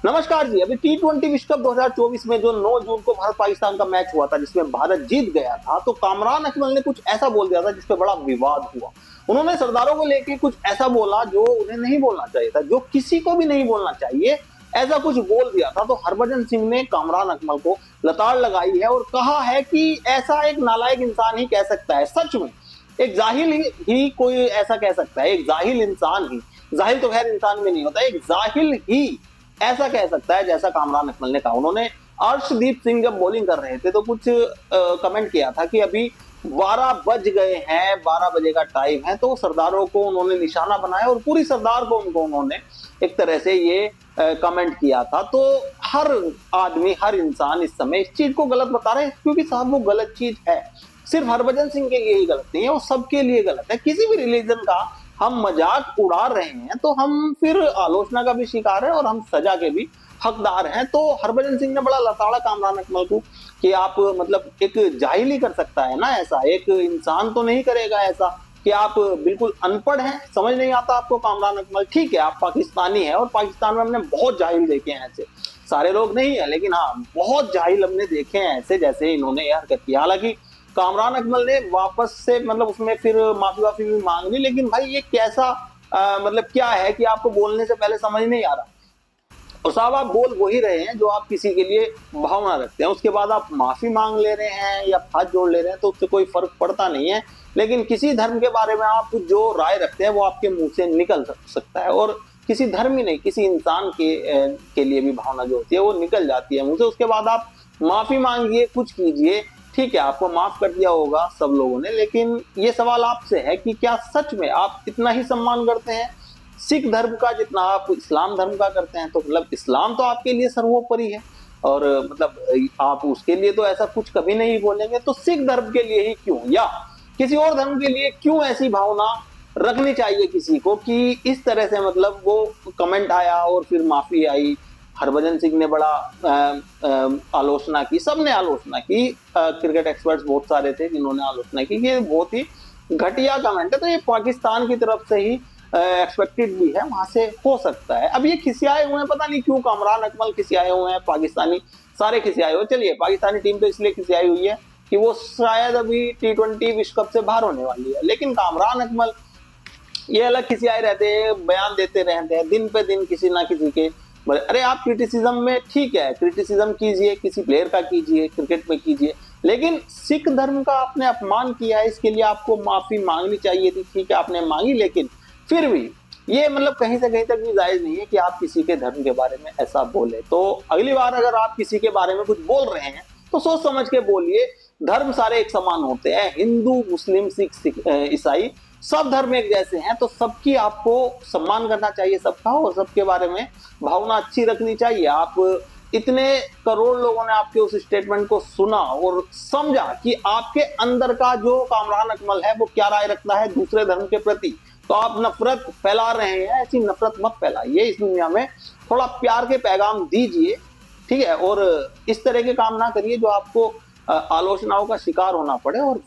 नमस्कार जी। अभी T20 विश्व कप 2024 में जो 9 जून को भारत पाकिस्तान का मैच हुआ था जिसमें भारत जीत गया था, तो कामरान अकमल ने कुछ ऐसा बोल दिया था जिसपे बड़ा विवाद हुआ। उन्होंने सरदारों को लेके कुछ ऐसा बोला जो उन्हें नहीं बोलना चाहिए था, जो किसी को भी नहीं बोलना चाहिए, ऐसा कुछ बोल दिया था। तो हरभजन सिंह ने कामरान अकमल को लताड़ लगाई है और कहा है कि ऐसा एक नालायक इंसान ही कह सकता है। सच में एक जाहिल ही कोई ऐसा कह सकता है, एक जाहिल इंसान ही, जाहिल तो खैर इंसान में नहीं होता, एक जाहिल ही ऐसा कह सकता है जैसा कामरान अकमल ने कहा। उन्होंने अर्शदीप सिंह जब बॉलिंग कर रहे थे तो कुछ कमेंट किया था कि अभी 12 बज गए हैं, 12 बजे का टाइम है, तो सरदारों को उन्होंने निशाना बनाया और पूरी सरदार को उन्होंने एक तरह से ये कमेंट किया था। तो हर आदमी, हर इंसान इस समय इस चीज को गलत बता रहे हैं, क्योंकि साहब वो गलत चीज है। सिर्फ हरभजन सिंह के लिए ही गलत नहीं है, वो सबके लिए गलत है। किसी भी रिलीजन का हम मजाक उड़ा रहे हैं तो हम फिर आलोचना का भी शिकार है और हम सजा के भी हकदार हैं। तो हरभजन सिंह ने बड़ा लताड़ा कामरान अकमल को कि आप मतलब एक जाहिल ही कर सकता है ना, ऐसा एक इंसान तो नहीं करेगा ऐसा कि आप बिल्कुल अनपढ़ हैं, समझ नहीं आता आपको कामरान अकमल। ठीक है, आप पाकिस्तानी हैं और पाकिस्तान में हमने बहुत जाहिल देखे हैं ऐसे, सारे लोग नहीं है लेकिन हाँ बहुत जाहिल हमने देखे हैं ऐसे, जैसे इन्होंने यह हरकत की। हालांकि कामरान अकमल ने वापस से मतलब उसमें फिर माफी वाफी भी मांग ली, लेकिन भाई ये कैसा मतलब क्या है कि आपको बोलने से पहले समझ नहीं आ रहा। और साहब आप बोल वही रहे हैं जो आप किसी के लिए भावना रखते हैं, उसके बाद आप माफी मांग ले रहे हैं या हाथ जोड़ ले रहे हैं तो उससे कोई फर्क पड़ता नहीं है। लेकिन किसी धर्म के बारे में आप जो राय रखते हैं वो आपके मुंह से निकल सकता है, और किसी धर्म ही नहीं, किसी इंसान के लिए भी भावना जो होती है वो निकल जाती है मुंह से। उसके बाद आप माफी मांगिए, कुछ कीजिए, ठीक है आपको माफ कर दिया होगा सब लोगों ने। लेकिन ये सवाल आपसे है कि क्या सच में आप इतना ही सम्मान करते हैं सिख धर्म का जितना आप इस्लाम धर्म का करते हैं? तो मतलब इस्लाम तो आपके लिए सर्वोपरि है और मतलब आप उसके लिए तो ऐसा कुछ कभी नहीं बोलेंगे, तो सिख धर्म के लिए ही क्यों, या किसी और धर्म के लिए क्यों ऐसी भावना रखनी चाहिए किसी को कि इस तरह से मतलब वो कमेंट आया और फिर माफी आई। हरभजन सिंह ने बड़ा आलोचना की, सबने आलोचना की, क्रिकेट एक्सपर्ट्स बहुत सारे थे जिन्होंने आलोचना की कि ये बहुत ही घटिया कमेंट है। तो ये पाकिस्तान की तरफ से ही एक्सपेक्टेड भी है, वहां से हो सकता है। अब ये खिसियाए हुए हैं, पता नहीं क्यों कामरान अकमल खिसियाए हुए हैं, पाकिस्तानी सारे खिसियाए हुए। चलिए पाकिस्तानी टीम तो इसलिए खिसियाई हुई है कि वो शायद अभी T20 विश्व कप से बाहर होने वाली है, लेकिन कामरान अकमल ये अलग खिसियाए रहते हैं, बयान देते रहते हैं दिन पे दिन किसी ना किसी के। अरे आप क्रिटिसिज्म में ठीक है, क्रिटिसिज्म कीजिए, किसी प्लेयर का कीजिए, क्रिकेट में कीजिए, लेकिन सिख धर्म का आपने अपमान किया है, इसके लिए आपको माफी मांगनी चाहिए थी। ठीक है आपने मांगी, लेकिन फिर भी ये मतलब कहीं से कहीं तक भी जायज नहीं है कि आप किसी के धर्म के बारे में ऐसा बोले। तो अगली बार अगर आप किसी के बारे में कुछ बोल रहे हैं तो सोच समझ के बोलिए। धर्म सारे एक समान होते हैं, हिंदू मुस्लिम सिख ईसाई सब धर्म एक जैसे हैं, तो सबकी आपको सम्मान करना चाहिए सबका, और सबके बारे में भावना अच्छी रखनी चाहिए। आप इतने करोड़ लोगों ने आपके उस स्टेटमेंट को सुना और समझा कि आपके अंदर का जो कामरान अकमल है वो क्या राय रखता है दूसरे धर्म के प्रति, तो आप नफरत फैला रहे हैं। ऐसी नफरत मत फैलाइए इस दुनिया में, थोड़ा प्यार के पैगाम दीजिए, ठीक है, और इस तरह के काम ना करिए जो आपको आलोचनाओं का शिकार होना पड़े और